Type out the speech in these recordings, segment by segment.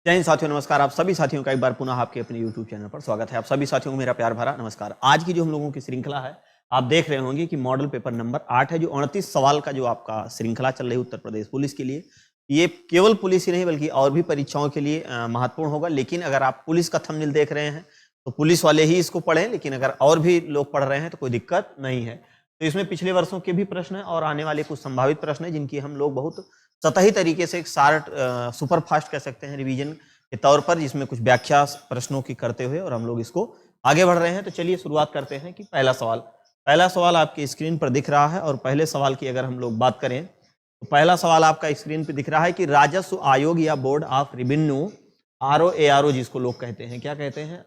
जय हिंद साथियों, नमस्कार। आप सभी साथियों का एक बार पुनः आपके अपने YouTube चैनल पर स्वागत है। आप सभी साथियों को मेरा प्यार भरा नमस्कार। आज की जो हम लोगों की श्रृंखला है, आप देख रहे होंगे कि मॉडल पेपर नंबर 8 है, जो 29 सवाल का जो आपका श्रृंखला चल रही है उत्तर प्रदेश पुलिस के लिए। ये केवल पुलिस ही नहीं बल्कि और भी परीक्षाओं के लिए महत्वपूर्ण होगा। लेकिन अगर आप पुलिस का थंबनेल देख रहे हैं तो पुलिस वाले ही इसको पढ़ें, लेकिन अगर और भी लोग पढ़ रहे हैं तो कोई दिक्कत नहीं है। तो इसमें पिछले वर्षों के भी प्रश्न है और आने वाले कुछ संभावित प्रश्न है, जिनकी हम लोग बहुत सतही तरीके से एक शार्ट सुपर फास्ट कह सकते हैं रिवीजन के तौर पर, जिसमें कुछ व्याख्या प्रश्नों की करते हुए और हम लोग इसको आगे बढ़ रहे हैं। तो चलिए शुरुआत करते हैं कि पहला सवाल आपकी स्क्रीन पर दिख रहा है। और पहले सवाल की अगर हम लोग बात करें तो पहला सवाल आपका स्क्रीन पर दिख रहा है कि राजस्व आयोग या बोर्ड ऑफ रेवेन्यू, ROARO जिसको लोग कहते हैं, क्या कहते हैं?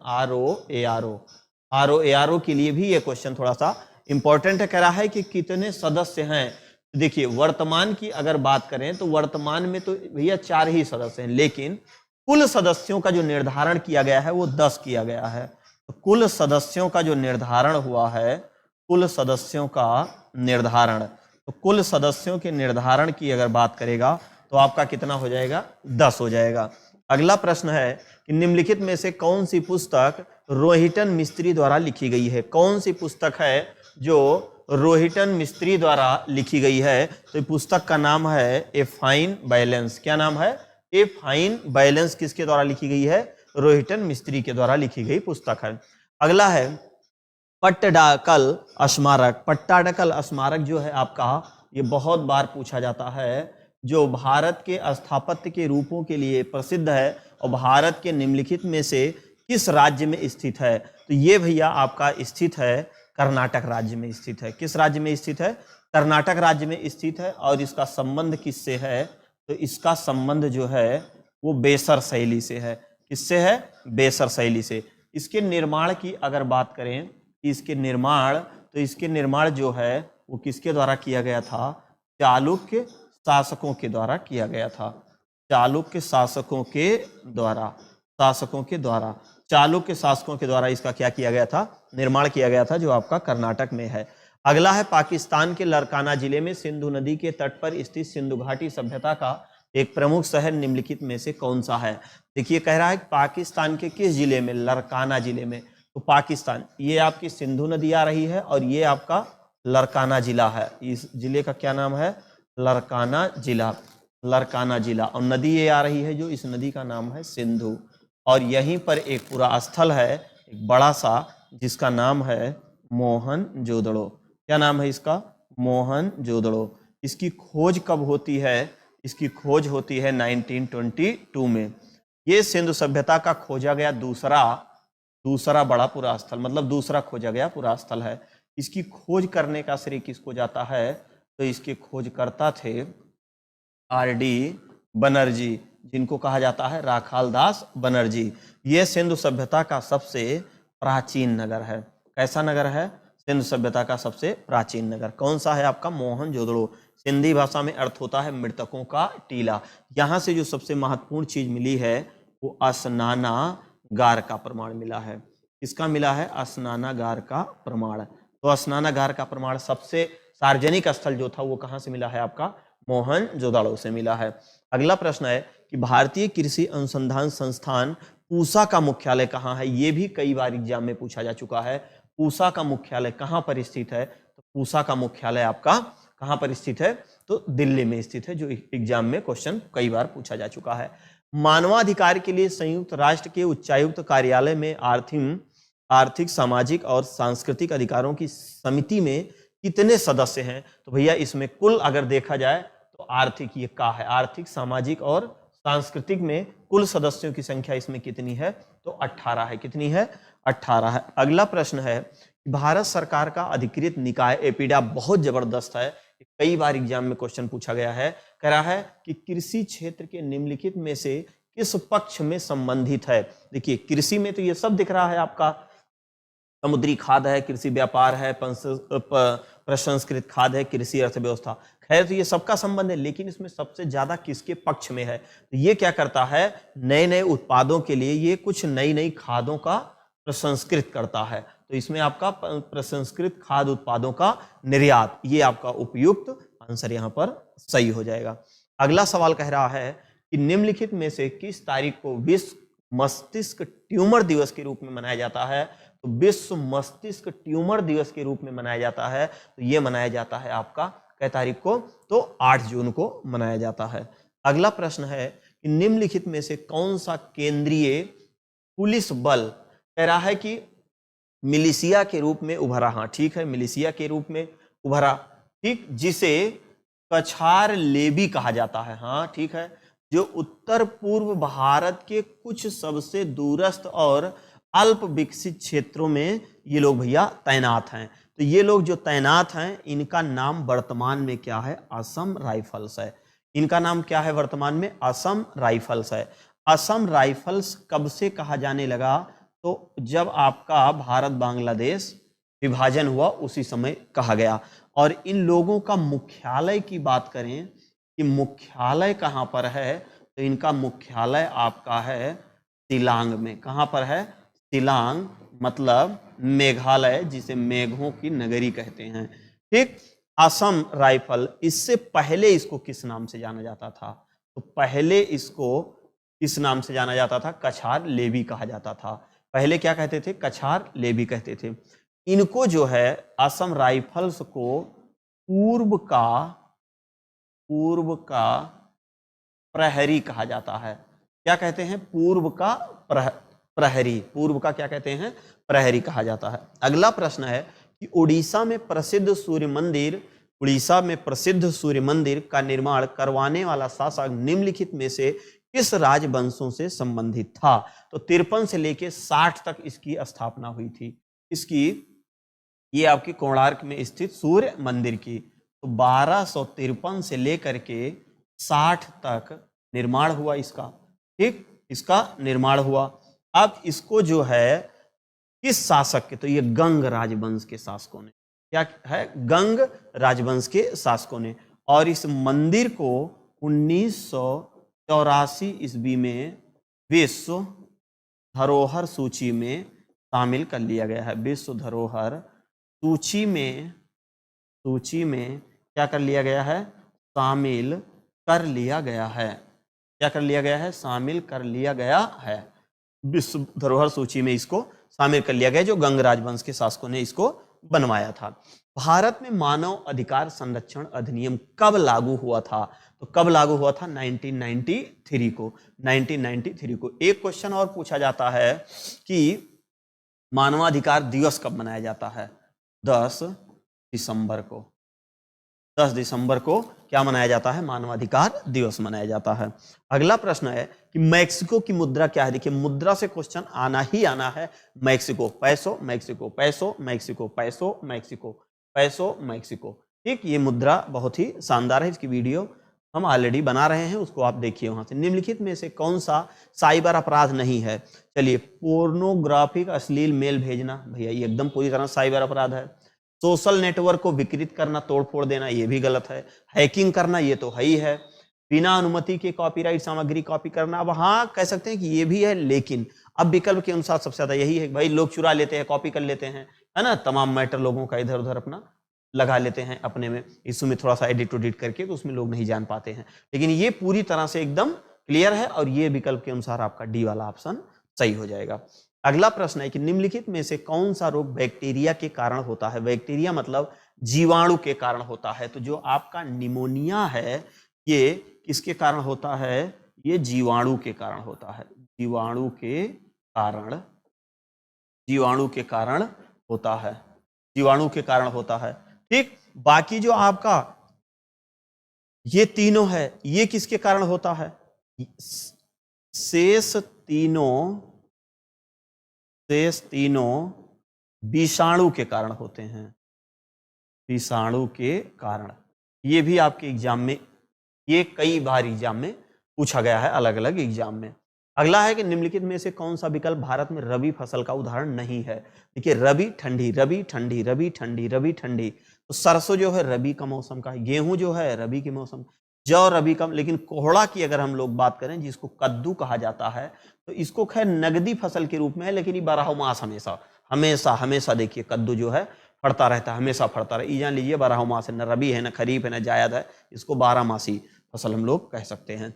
ROARO के लिए भी ये क्वेश्चन थोड़ा सा इंपॉर्टेंट है। कह रहा है कि कितने सदस्य हैं। देखिए, वर्तमान की अगर बात करें तो वर्तमान में तो भैया 4 ही सदस्य हैं, लेकिन कुल सदस्यों का जो निर्धारण किया गया है वो 10 किया गया है। तो कुल सदस्यों का जो निर्धारण हुआ है, कुल सदस्यों का निर्धारण, तो कुल सदस्यों के निर्धारण की अगर बात करेगा तो आपका कितना हो जाएगा? 10 हो जाएगा। अगला प्रश्न है कि निम्नलिखित में से कौन सी पुस्तक रोहिटन मिस्त्री द्वारा लिखी गई है? कौन सी पुस्तक है जो रोहिटन मिस्त्री द्वारा लिखी गई है? तो पुस्तक का नाम है ए फाइन बैलेंस। क्या नाम है? A fine balance. किसके द्वारा लिखी गई है? रोहिटन मिस्त्री के द्वारा लिखी गई पुस्तक है। अगला है पट्टाडकल स्मारक। पट्टाडकल स्मारक जो है आपका, ये बहुत बार पूछा जाता है, जो भारत के स्थापत्य के रूपों के लिए प्रसिद्ध है और भारत के निम्नलिखित में से किस राज्य में स्थित है? तो ये भैया आपका स्थित है कर्नाटक राज्य में स्थित है। किस राज्य में स्थित है? कर्नाटक राज्य में स्थित है। और इसका संबंध किससे है? तो इसका संबंध जो है वो बेसर शैली से है। किससे है? बेसर शैली से। इसके निर्माण की अगर बात करें, इसके निर्माण जो है वो किसके द्वारा किया गया था? चालुक्य शासकों के द्वारा किया गया था। चालुक्य शासकों के द्वारा इसका क्या किया गया था? निर्माण किया गया था, जो आपका कर्नाटक में है। अगला है पाकिस्तान के लरकाना जिले में सिंधु नदी के तट पर स्थित सिंधु घाटी सभ्यता का एक प्रमुख शहर निम्नलिखित में से कौन सा है? देखिए, कह रहा है पाकिस्तान के किस जिले में? लरकाना जिले में। तो पाकिस्तान, ये आपकी सिंधु नदी आ रही है और ये आपका लरकाना जिला है। इस जिले का क्या नाम है? लरकाना जिला। और नदी ये आ रही है, जो इस नदी का नाम है सिंधु। और यहीं पर एक पूरा स्थल है, एक बड़ा सा, जिसका नाम है मोहनजोदड़ो। क्या नाम है इसका? मोहनजोदड़ो। इसकी खोज कब होती है? इसकी खोज होती है 1922 में। ये सिंधु सभ्यता का खोजा गया दूसरा बड़ा पुरा स्थल, मतलब दूसरा खोजा गया पुरा स्थल है। इसकी खोज करने का श्रेय किसको जाता है? तो इसके खोजकर्ता थे RD बनर्जी, जिनको कहा जाता है राखालदास बनर्जी। ये सिंधु सभ्यता का सबसे प्राचीन नगर है। कैसा नगर है? सिंधु सभ्यता का सबसे प्राचीन नगर कौन सा है आपका? मोहनजोदड़ो। सिंधी भाषा में अर्थ होता है मृतकों का टीला। यहाँ से जो सबसे महत्वपूर्ण चीज मिली है वो स्नानागार का प्रमाण मिला है। किसका मिला है? स्नानागार का प्रमाण। तो स्नानागार का प्रमाण सबसे सार्वजनिक स्थल जो था वो कहाँ से मिला है आपका? मोहनजोदड़ो से मिला है। अगला प्रश्न है कि भारतीय कृषि अनुसंधान संस्थान पूसा का मुख्यालय कहाँ है? ये भी कई बार एग्जाम में पूछा जा चुका है। पूसा का मुख्यालय कहाँ पर स्थित है? तो पूसा का मुख्यालय आपका कहाँ पर स्थित है? तो दिल्ली में स्थित है, जो एग्जाम में क्वेश्चन कई बार पूछा जा चुका है। मानवाधिकार के लिए संयुक्त राष्ट्र के उच्चायुक्त कार्यालय में आर्थिक, सामाजिक और सांस्कृतिक अधिकारों की समिति में कितने सदस्य हैं? तो भैया इसमें कुल अगर देखा जाए तो आर्थिक ये का है, आर्थिक, सामाजिक और सांस्कृतिक में कुल सदस्यों की संख्या इसमें कितनी है? तो 18 है। कितनी है? 18 है। अगला प्रश्न है, भारत सरकार का अधिकृत निकाय एपीडा बहुत जबरदस्त है, कई बार एग्जाम में क्वेश्चन पूछा गया है। कह रहा है कि कृषि क्षेत्र के निम्नलिखित में से किस पक्ष में संबंधित है? देखिए, कृषि में तो ये सब दिख रहा है आपका, समुद्री खाद्य है, कृषि व्यापार है, प्रसंस्कृत खाद्य है, कृषि अर्थव्यवस्था। खैर, तो ये सबका संबंध है, लेकिन इसमें सबसे ज्यादा किसके पक्ष में है? तो ये क्या करता है? नए नए उत्पादों के लिए ये कुछ नई खादों का प्रसंस्कृत करता है। तो इसमें आपका प्रसंस्कृत खाद्य उत्पादों का निर्यात, ये आपका उपयुक्त आंसर यहाँ पर सही हो जाएगा। अगला सवाल कह रहा है कि निम्नलिखित में से किस तारीख को विश्व मस्तिष्क ट्यूमर दिवस के रूप में मनाया जाता है? तो विश्व मस्तिष्क ट्यूमर दिवस के रूप में मनाया जाता है, तो ये मनाया जाता है आपका कै तारीख को? तो 8 जून को मनाया जाता है। अगला प्रश्न है कि निम्नलिखित में से कौन सा केंद्रीय पुलिस बल कह रहा है कि मिलिशिया के रूप में उभरा? हाँ ठीक है, मिलिशिया के रूप में उभरा, ठीक, जिसे कछार लेवी कहा जाता है। हाँ ठीक है, जो उत्तर पूर्व भारत के कुछ सबसे दूरस्थ और अल्प विकसित क्षेत्रों में ये लोग भैया तैनात हैं। तो ये लोग जो तैनात हैं इनका नाम वर्तमान में क्या है? असम राइफल्स है। इनका नाम क्या है वर्तमान में? असम राइफल्स है। असम राइफल्स कब से कहा जाने लगा? तो जब आपका भारत बांग्लादेश विभाजन हुआ उसी समय कहा गया। और इन लोगों का मुख्यालय की बात करें कि मुख्यालय कहाँ पर है, तो इनका मुख्यालय आपका है शिलांग में। कहाँ पर है? शिलांग, मतलब मेघालय, जिसे मेघों की नगरी कहते हैं। ठीक, असम राइफल, इससे पहले इसको किस नाम से जाना जाता था? तो पहले इसको किस नाम से जाना जाता था? कछार लेवी कहा जाता था। पहले क्या कहते थे? कछार लेवी कहते थे। इनको जो है असम राइफल्स को पूर्व का प्रहरी कहा जाता है। क्या कहते हैं? पूर्व का प्रहरी। पूर्व का क्या कहते हैं? प्रहरी कहा जाता है। अगला प्रश्न है कि उड़ीसा में प्रसिद्ध सूर्य मंदिर का निर्माण करवाने वाला शासक निम्नलिखित में से किस राजवंशों से संबंधित था? तो 53 से लेके 60 तक इसकी स्थापना हुई थी। इसकी, ये आपकी कोणार्क में स्थित सूर्य मंदिर की, तो 1253 से लेकर के 60 तक निर्माण हुआ इसका। ठीक, इसका निर्माण हुआ। अब इसको जो है किस शासक के? तो ये गंग राजवंश के शासकों ने, क्या है? गंग राजवंश के शासकों ने। और इस मंदिर को 1984 ईस्वी में विश्व धरोहर सूची में शामिल कर लिया गया है। विश्व धरोहर सूची में क्या कर लिया गया है? शामिल कर लिया गया है। क्या कर लिया गया है? शामिल कर लिया गया है। विश्व धरोहर सूची में इसको शामिल कर लिया गया, जो गंग राजवंश के शासकों ने इसको बनवाया था। भारत में मानव अधिकार संरक्षण अधिनियम कब लागू हुआ था? तो कब लागू हुआ था? 1993 को। 1993 को। एक क्वेश्चन और पूछा जाता है कि मानवाधिकार दिवस कब मनाया जाता है? 10 दिसंबर को। 10 दिसंबर को क्या मनाया जाता है? मानवाधिकार दिवस मनाया जाता है। अगला प्रश्न है कि मैक्सिको की मुद्रा क्या है? देखिए, मुद्रा से क्वेश्चन आना ही आना है। मैक्सिको पैसो, मैक्सिको पैसो, मैक्सिको पैसो, मैक्सिको पैसो, मैक्सिको। ठीक, ये मुद्रा बहुत ही शानदार है। इसकी वीडियो हम ऑलरेडी बना रहे हैं, उसको आप देखिए वहां से। निम्नलिखित में से कौन सा साइबर अपराध नहीं है? चलिए, पोर्नोग्राफिक अश्लील मेल भेजना, भैया ये एकदम पूरी तरह साइबर अपराध है। सोशल नेटवर्क को विकृत करना, तोड़फोड़ देना, ये भी गलत है। हैकिंग करना, ये तो है ही है। बिना अनुमति के कॉपीराइट सामग्री कॉपी करना, अब हाँ कह सकते हैं कि ये भी है, लेकिन अब विकल्प के अनुसार सबसे ज्यादा यही है कि भाई लोग चुरा लेते हैं, कॉपी कर लेते हैं, है ना, तमाम मैटर लोगों का इधर उधर अपना लगा लेते हैं अपने में, इसमें थोड़ा सा एडिट उडिट करके, तो उसमें लोग नहीं जान पाते हैं। लेकिन ये पूरी तरह से एकदम क्लियर है, और ये विकल्प के अनुसार आपका डी वाला ऑप्शन सही हो जाएगा। अगला प्रश्न है कि निम्नलिखित में से कौन सा रोग बैक्टीरिया के कारण होता है? बैक्टीरिया मतलब जीवाणु के कारण होता है। तो जो आपका निमोनिया है, ये किसके कारण होता है? ये जीवाणु के कारण होता है। जीवाणु के कारण होता है। जीवाणु के कारण होता है। ठीक, बाकी जो आपका ये तीनों है, ये किसके कारण होता है? शेष तीनों विषाणु के कारण होते हैं। विषाणु के कारण। ये भी आपके एग्जाम में, ये कई बार एग्जाम में पूछा गया है, अलग अलग एग्जाम में। अगला है कि निम्नलिखित में से कौन सा विकल्प भारत में रबी फसल का उदाहरण नहीं है? देखिए, रबी ठंडी, रबी ठंडी, रबी ठंडी, रबी ठंडी, तो सरसों जो है रबी का मौसम का, गेहूं जो है रबी के मौसम, जौ रबी का। लेकिन कोहड़ा की अगर हम लोग बात करें, जिसको कद्दू कहा जाता है, तो इसको खैर नगदी फसल के रूप में है, लेकिन ये 12 मास हमेशा देखिए कद्दू जो है फड़ता रहता है, हमेशा फड़ता रहे। ये जान लीजिए 12 मास है, न रबी है, न खरीफ है, न जायद है, इसको 12 मासी फसल हम लोग कह सकते हैं।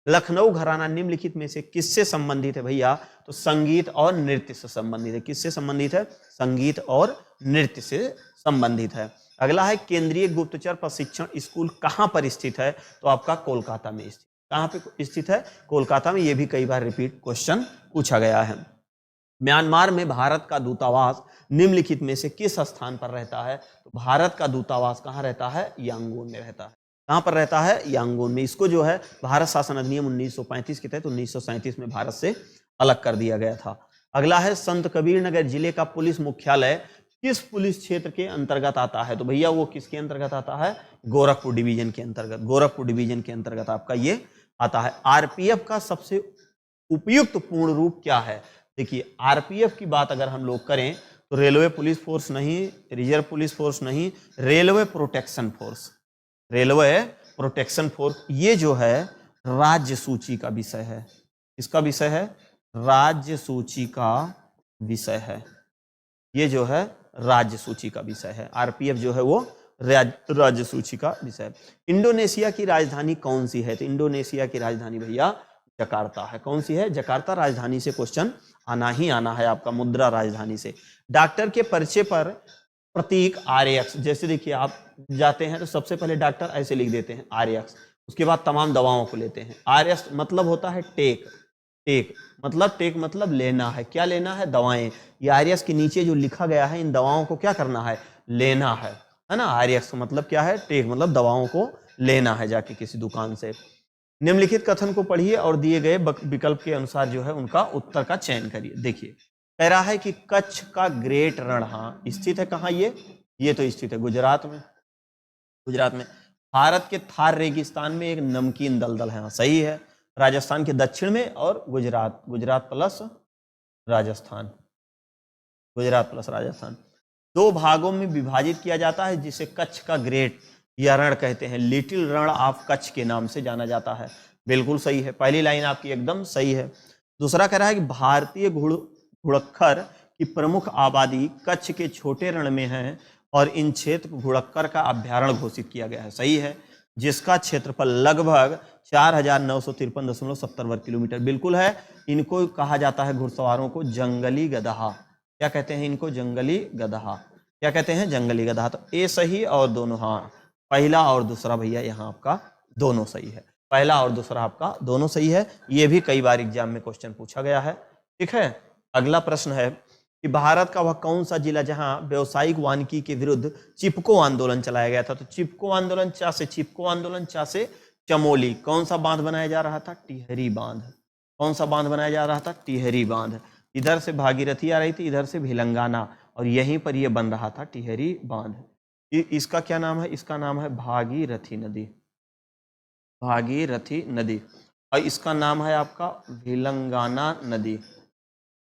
लखनऊ घराना निम्नलिखित में से किससे संबंधित है भैया? तो संगीत और नृत्य से संबंधित है। किससे संबंधित है? संगीत और नृत्य से संबंधित है। अगला है केंद्रीय गुप्तचर प्रशिक्षण स्कूल कहां पर स्थित है? तो आपका कोलकाता में स्थित। कहां पे स्थित है? कोलकाता में। यह भी कई बार रिपीट क्वेश्चन पूछा गया है। म्यांमार में भारत का दूतावास निम्नलिखित में से किस स्थान पर रहता है? तो भारत का दूतावास कहाँ रहता है? यांगून में रहता है। कहाँ पर रहता है? यांगून में। इसको जो है भारत शासन अधिनियम 1935 के तहत 1937 में भारत से अलग कर दिया गया था। अगला है संत कबीर नगर जिले का पुलिस मुख्यालय किस पुलिस क्षेत्र के अंतर्गत आता है? तो भैया वो किसके अंतर्गत आता है? गोरखपुर डिवीजन के अंतर्गत। गोरखपुर डिवीजन के अंतर्गत आपका ये आता है। आरपीएफ का सबसे उपयुक्त पूर्ण रूप क्या है? देखिए आरपीएफ की बात अगर हम लोग करें तो रेलवे पुलिस फोर्स नहीं, रिजर्व पुलिस फोर्स नहीं, railway protection force. Railway protection force ये जो है राज्य सूची का विषय है। इसका विषय है राज्य सूची का विषय है। ये जो है राज्य सूची का विषय है। आरपीएफ जो है वो राज्य सूची का विषय है। इंडोनेशिया की राजधानी कौन सी है? तो इंडोनेशिया की राजधानी भैया जकार्ता है। कौन सी है? जकार्ता। राजधानी से क्वेश्चन आना ही आना है आपका, मुद्रा राजधानी से। डॉक्टर के परिचय पर प्रतीक RX, जैसे देखिए आप जाते हैं तो सबसे पहले डॉक्टर ऐसे लिख देते हैं RX, उसके बाद तमाम दवाओं को लेते हैं। RS मतलब होता है टेक। टेक मतलब लेना है। क्या लेना है? दवाएं। ये RX के नीचे जो लिखा गया है इन दवाओं को क्या करना है? लेना है ना। RX मतलब क्या है? टेक मतलब दवाओं को लेना है जाके किसी दुकान से। निम्नलिखित कथन को पढ़िए और दिए गए विकल्प के अनुसार जो है उनका उत्तर का चयन करिए। देखिए कह रहा है कि कच्छ का ग्रेट रण स्थित है कहाँ? ये तो स्थित है गुजरात में। गुजरात में। भारत के थार रेगिस्तान में एक नमकीन दलदल है। सही है। राजस्थान के दक्षिण में और गुजरात प्लस राजस्थान। गुजरात प्लस राजस्थान। दो भागों में विभाजित किया जाता है जिसे कच्छ का ग्रेट या रण कहते हैं। लिटिल रण ऑफ कच्छ के नाम से जाना जाता है। बिल्कुल सही है। पहली लाइन आपकी एकदम सही है। दूसरा कह रहा है कि भारतीय घुड़क्खर की प्रमुख आबादी कच्छ के छोटे रण में है और इन क्षेत्र को घुड़क्खर का अभ्यारण्य घोषित किया गया है। सही है। जिसका क्षेत्रफल लगभग 4953.70 वर्ग किलोमीटर। बिल्कुल है। इनको कहा जाता है घुड़सवारों को जंगली गदहा। क्या कहते हैं इनको? जंगली गदहा। क्या कहते हैं? जंगली गदहा। तो ए सही और दोनों हाँ, पहला और दूसरा भैया यहाँ आपका दोनों सही है। पहला और दूसरा आपका दोनों सही है। ये भी कई बार एग्जाम में क्वेश्चन पूछा गया है। ठीक है। अगला प्रश्न है कि भारत का वह कौन सा जिला जहां व्यावसायिक वानिकी के विरुद्ध चिपको आंदोलन चलाया गया था? तो चिपको आंदोलन चा से चिपको आंदोलन, चा से चमोली। कौन सा बांध बनाया जा रहा था? टिहरी बांध। कौन सा बांध बनाया जा रहा था? टिहरी बांध। इधर से भागीरथी आ रही थी, इधर से भिलंगाना, और यहीं पर यह बन रहा था टिहरी बांध। इसका क्या नाम है? इसका नाम है भागीरथी नदी। भागीरथी नदी। और इसका नाम है आपका भिलंगाना नदी।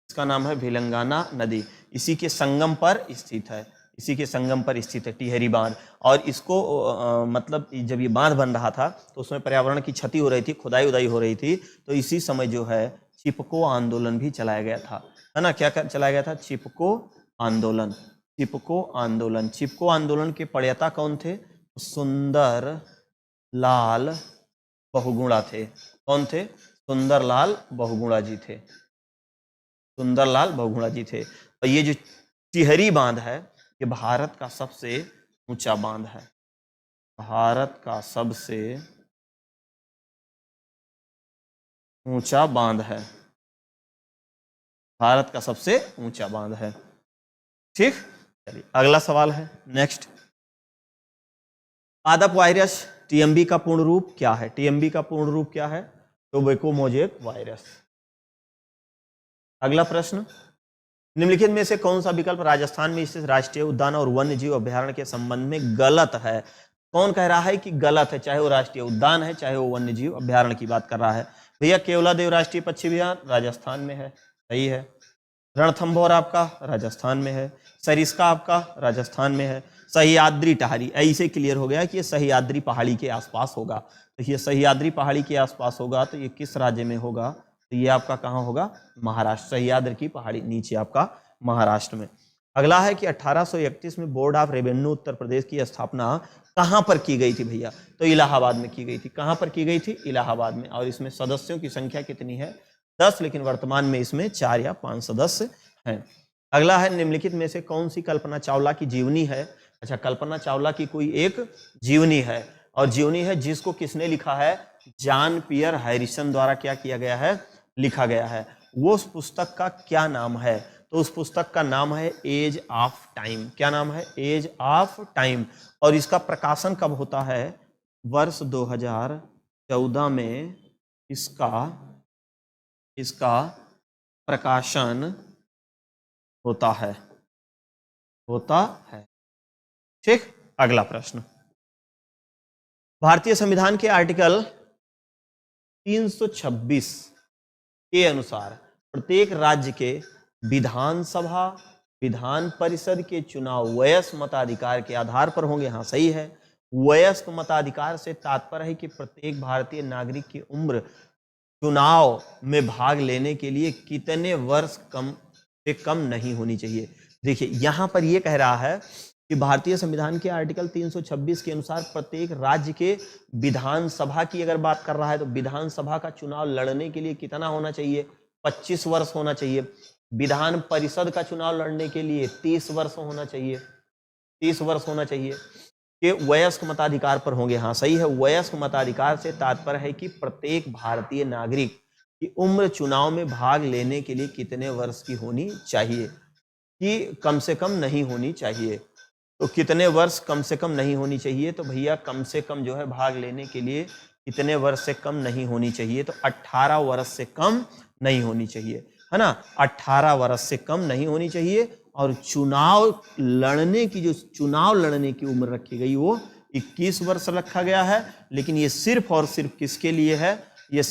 इसका नाम है भिलंगाना नदी। इसी के संगम पर स्थित है। इसी के संगम पर स्थित है टिहरी बांध। और इसको मतलब जब ये बांध बन रहा था तो उसमें पर्यावरण की क्षति हो रही थी, खुदाई उदाई हो रही थी, तो इसी समय जो है चिपको आंदोलन भी चलाया गया था, है ना। क्या चलाया गया था? चिपको आंदोलन। चिपको आंदोलन। चिपको आंदोलन के प्रणेता कौन थे? सुंदर लाल बहुगुणा थे। कौन थे? सुंदरलाल बहुगुणा जी थे। सुंदरलाल बहुगुणा जी थे। और ये जो टिहरी बांध है ये भारत का सबसे ऊंचा बांध है। भारत का सबसे ऊंचा बांध है। भारत का सबसे ऊंचा बांध है। ठीक। चलिए अगला सवाल है नेक्स्ट। पादप वायरस टीएमबी का पूर्ण रूप क्या है? टीएमबी का पूर्ण रूप क्या है? टोबैकोमोजेक वायरस। अगला प्रश्न, निम्नलिखित में से कौन सा विकल्प राजस्थान में स्थित राष्ट्रीय उद्यान और वन्य जीव अभ्यारण्य के संबंध में गलत है? कौन कह रहा है कि गलत है? चाहे वो राष्ट्रीय उद्यान है, चाहे वो वन्य जीव अभ्यारण्य की बात कर रहा है। भैया केवलादेव राष्ट्रीय पक्षी अभ्यारण्य राजस्थान में है। सही है। रणथंभौर आपका राजस्थान में है। सरिस्का आपका राजस्थान में है। सह्याद्री टाहरी ऐसे क्लियर हो गया कि ये सह्याद्री पहाड़ी के आसपास होगा। तो ये सह्याद्री पहाड़ी के आसपास होगा तो ये किस राज्य में होगा? तो ये आपका कहाँ होगा? महाराष्ट्र। सह्याद्री की पहाड़ी नीचे आपका महाराष्ट्र में। अगला है कि 1831 में board of revenue Uttar Pradesh की स्थापना कहां पर की गई थी भैया? तो इलाहाबाद में की गई थी। कहां पर की गई थी? इलाहाबाद में। और इसमें सदस्यों की संख्या कितनी है? 10, लेकिन वर्तमान में इसमें 4 या 5 सदस्य हैं। अगला है, निम्नलिखित में से कौन सी कल्पना चावला की जीवनी है? अच्छा, कल्पना चावला की कोई एक जीवनी है, और जीवनी है जिसको किसने लिखा है? जॉन पियर हैरिसन द्वारा क्या किया गया है? लिखा गया है। वो उस पुस्तक का क्या नाम है? तो उस पुस्तक का नाम है एज ऑफ टाइम। क्या नाम है? Age of time. और इसका प्रकाशन कब होता है? वर्ष 2014 में इसका प्रकाशन होता है। ठीक। अगला प्रश्न, भारतीय संविधान के आर्टिकल 326 के अनुसार प्रत्येक राज्य के विधानसभा, विधान परिषद के चुनाव वयस्क मताधिकार के आधार पर होंगे। हाँ, सही है। वयस्क मताधिकार से तात्पर्य है कि प्रत्येक भारतीय नागरिक की उम्र चुनाव में भाग लेने के लिए कितने वर्ष कम से कम नहीं होनी चाहिए। देखिए, यहां पर यह कह रहा है कि भारतीय संविधान के आर्टिकल 326 के अनुसार प्रत्येक राज्य के विधानसभा की अगर बात कर रहा है तो विधानसभा का चुनाव लड़ने के लिए कितना होना चाहिए? 25 वर्ष होना चाहिए। विधान परिषद का चुनाव लड़ने के लिए 30 वर्ष होना चाहिए। 30 वर्ष होना चाहिए। कि वयस्क मताधिकार पर होंगे। हाँ, सही है। वयस्क मताधिकार से तात्पर्य है कि प्रत्येक भारतीय नागरिक की उम्र चुनाव में भाग लेने के लिए कितने वर्ष की होनी चाहिए, कि कम से कम नहीं होनी चाहिए। तो कितने वर्ष कम से कम नहीं होनी चाहिए? तो भैया कम से कम जो है भाग लेने के लिए कितने वर्ष से कम नहीं होनी चाहिए? तो 18 वर्ष से कम नहीं होनी चाहिए, है ना। 18 वर्ष से कम नहीं होनी चाहिए। और चुनाव लड़ने की उम्र रखी गई वो 21 वर्ष रखा गया है। लेकिन ये सिर्फ और सिर्फ किसके लिए है? ये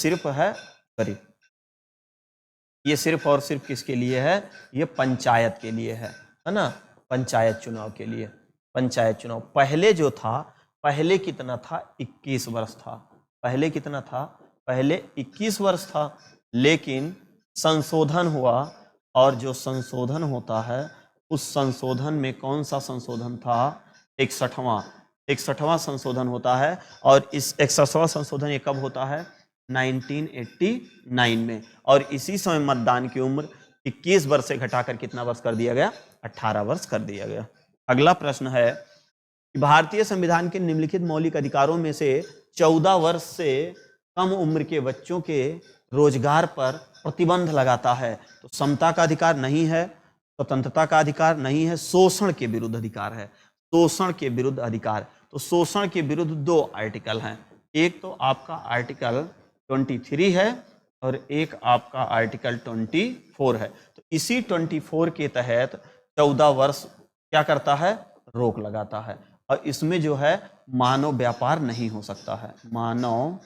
सिर्फ और सिर्फ किसके लिए है? ये पंचायत के लिए है ना। पंचायत चुनाव के लिए। पंचायत चुनाव पहले जो था, पहले कितना था? 21 वर्ष था। पहले कितना था? पहले 21 वर्ष था। लेकिन संशोधन हुआ, और जो संशोधन होता है उस संशोधन में कौन सा संशोधन था? 61वां संशोधन होता है। और इस 61वां संशोधन ये कब होता है? 1989 में। और इसी समय मतदान की उम्र 21 वर्ष से घटाकर कितना वर्ष कर दिया गया? 18 वर्ष कर दिया गया। अगला प्रश्न है कि भारतीय संविधान के निम्नलिखित मौलिक अधिकारों में से 14 वर्ष से कम उम्र के बच्चों के रोजगार पर प्रतिबंध लगाता है। तो समता का अधिकार नहीं है, स्वतंत्रता का अधिकार नहीं है, शोषण के विरुद्ध अधिकार है। शोषण के विरुद्ध अधिकार। तो शोषण के विरुद्ध 2 आर्टिकल हैं। एक तो आपका आर्टिकल 23 है और एक आपका आर्टिकल 24 है। तो इसी 24 के तहत 14 वर्ष क्या करता है? रोक लगाता है। और इसमें जो है मानव व्यापार नहीं हो सकता है। मानव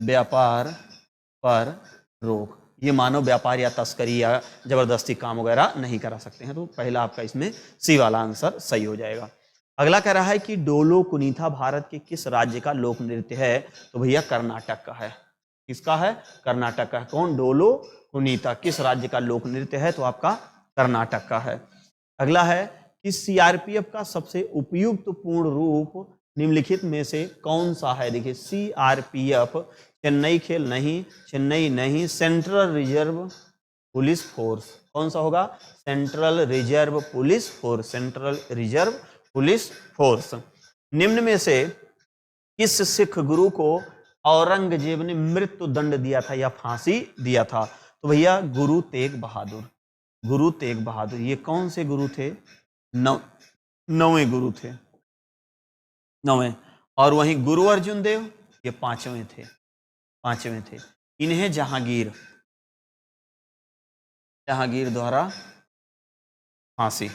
व्यापार पर रोक। ये मानव व्यापार या तस्करी या जबरदस्ती काम वगैरह नहीं करा सकते हैं। तो पहला आपका इसमें सी वाला आंसर सही हो जाएगा। अगला कह रहा है कि डोलो कुनीता भारत के किस राज्य का लोक नृत्य है? तो भैया कर्नाटक का है। किसका है? कर्नाटक का। कौन? डोलो कुनीता किस राज्य का लोक नृत्य है? तो आपका कर्नाटक का है। अगला है कि सीआरपीएफ का सबसे उपयुक्त पूर्ण रूप निम्नलिखित में से कौन सा है? देखिए, सीआरपीएफ चेन्नई खेल नहीं, चेन्नई नहीं, सेंट्रल रिजर्व पुलिस फोर्स। कौन सा होगा? Central reserve police force. Central reserve police force. निम्न में से किस सिख गुरु को औरंगजेब ने मृत्यु दंड दिया था या फांसी दिया था? तो भैया गुरु तेग बहादुर। गुरु तेग बहादुर। ये कौन से गुरु थे? 9वें गुरु थे। 9वें। और वहीं गुरु अर्जुन देव ये 5वें थे। इन्हें जहांगीर द्वारा फांसी,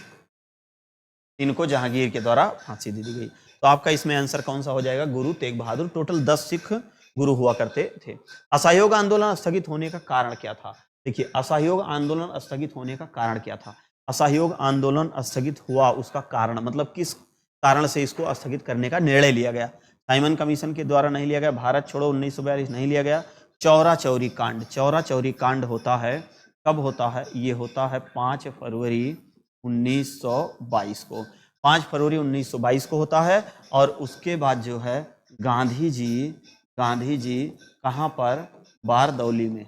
इनको जहांगीर के द्वारा फांसी दे दी गई। तो आपका इसमें आंसर कौन सा हो जाएगा? गुरु तेग बहादुर। टोटल 10 सिख गुरु हुआ करते थे। असहयोग आंदोलन स्थगित होने का कारण क्या था? देखिए, असहयोग आंदोलन स्थगित होने का कारण क्या था? असहयोग आंदोलन स्थगित हुआ, उसका कारण मतलब किस कारण से इसको स्थगित करने का निर्णय लिया गया? साइमन कमीशन के द्वारा नहीं लिया गया। भारत छोड़ो 1942 नहीं लिया गया। चौरा चौरी कांड होता है, कब होता है? ये होता है 5 फरवरी 1922 को। 5 फरवरी 1922 को होता है। और उसके बाद जो है गांधी जी कहाँ पर, बारदौली में,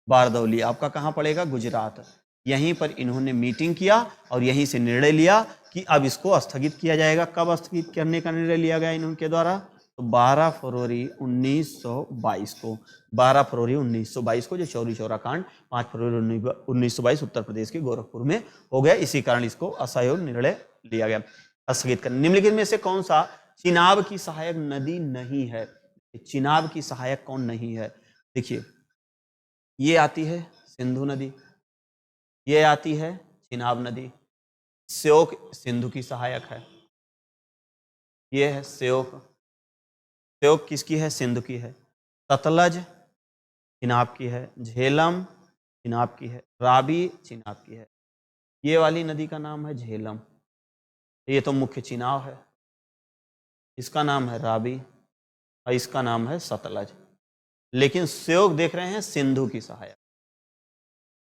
बारदौली आपका कहाँ पड़ेगा, गुजरात। यहीं पर इन्होंने मीटिंग किया और यहीं से निर्णय लिया कि अब इसको स्थगित किया जाएगा। कब स्थगित करने का निर्णय लिया गया इनके द्वारा, तो 12 फरवरी 1922 को, 12 फरवरी 1922 को जो चौरी चौरा कांड 5 फरवरी 1922 उत्तर प्रदेश के गोरखपुर में हो गया। इसी कारण इसको असहयोग निर्णय लिया गया, स्थगित कर। निम्नलिखित में से कौन सा चिनाब की सहायक नदी नहीं है, चिनाब की सहायक कौन नहीं है, देखिए ये आती है सिंधु नदी, ये आती है चिनाब नदी। श्योक सिंधु की सहायक है, ये है श्योक, श्योक किसकी है, सिंधु की है। सतलज चिनाब की है, झेलम चिनाब की है, रावी चिनाब की है। ये वाली नदी का नाम है झेलम, ये तो मुख्य चिनाब है, इसका नाम है रावी और इसका नाम है सतलज। लेकिन श्योक देख रहे हैं सिंधु की सहायक,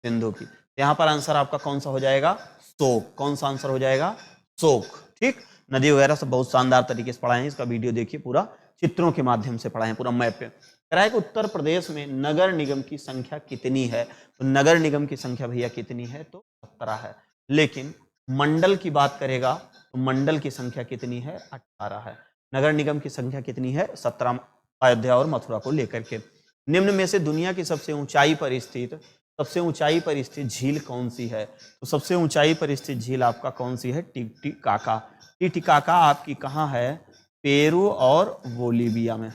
सिंधु की। यहाँ पर आंसर आपका कौन सा हो जाएगा, शोक। कौन सा आंसर हो जाएगा, शोक। ठीक, नदी वगैरह सब बहुत शानदार तरीके से पढ़ाए हैं, इसका वीडियो देखिए, पूरा चित्रों के माध्यम से पढ़ाए हैं, पूरा मैप पे। कह रहा है कि उत्तर प्रदेश में नगर निगम की संख्या कितनी है, तो नगर निगम की संख्या भैया कितनी है, तो 17 है। लेकिन मंडल की बात करेगा तो मंडल की संख्या कितनी है, 18 है। नगर निगम की संख्या कितनी है, 17, अयोध्या और मथुरा को लेकर के। निम्न में से दुनिया की सबसे ऊंचाई पर स्थित झील कौन सी है, तो सबसे ऊंचाई पर स्थित झील आपका कौन सी है, टिटिकाका। टिटिकाका आपकी कहाँ है, पेरू और बोलीविया में,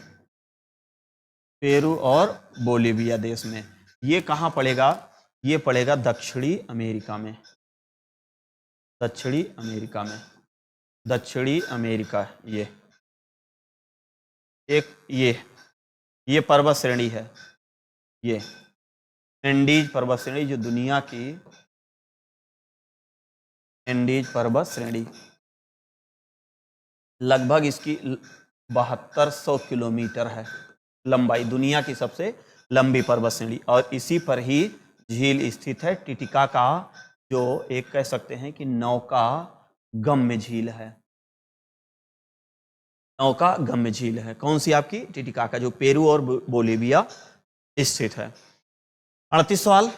पेरू और बोलीविया देश में। ये कहाँ पड़ेगा, ये पड़ेगा दक्षिणी अमेरिका में, दक्षिणी अमेरिका में, दक्षिणी अमेरिका। ये एक ये पर्वत श्रेणी है, ये एंडीज पर्वत श्रेणी, जो दुनिया की एंडीज पर्वत श्रेणी, लगभग इसकी 7200 किलोमीटर है लंबाई, दुनिया की सबसे लंबी पर्वत श्रेणी। और इसी पर ही झील स्थित है, टिटिकाका, जो एक कह सकते हैं कि नौका गम्य झील है, नौका गम्य झील है। कौन सी आपकी, टिटिकाका, जो पेरू और बोलीविया स्थित है। 38 सवाल,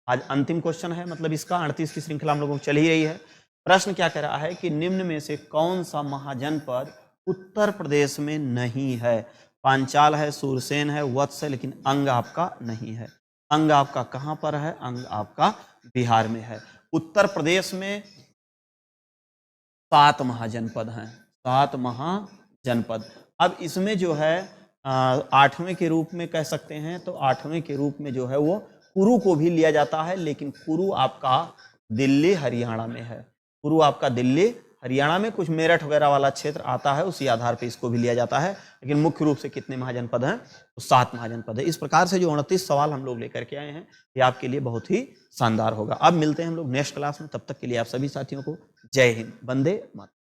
आज अंतिम क्वेश्चन है, मतलब इसका 38 की श्रृंखला हम लोगों को चल ही रही है। प्रश्न क्या कह रहा है कि निम्न में से कौन सा महाजनपद उत्तर प्रदेश में नहीं है। पांचाल है, सूरसेन है, वत्स है, लेकिन अंग आपका नहीं है। अंग आपका कहां पर है, अंग आपका बिहार में है। उत्तर प्रदेश में 7 महाजनपद हैं, 7 महाजनपद। अब इसमें जो है 8वें के रूप में कह सकते हैं, तो 8वें के रूप में जो है वो कुरु को भी लिया जाता है, लेकिन कुरु आपका दिल्ली हरियाणा में है, कुरु आपका दिल्ली हरियाणा में, कुछ मेरठ वगैरह वाला क्षेत्र आता है, उसी आधार पे इसको भी लिया जाता है। लेकिन मुख्य रूप से कितने महाजनपद हैं, तो 7 महाजनपद है। इस प्रकार से जो 29 सवाल हम लोग लेकर के आए हैं, ये आपके लिए बहुत ही शानदार होगा। अब मिलते हैं हम लोग नेक्स्ट क्लास में, तब तक के लिए आप सभी साथियों को जय हिंद, वंदे मातरम।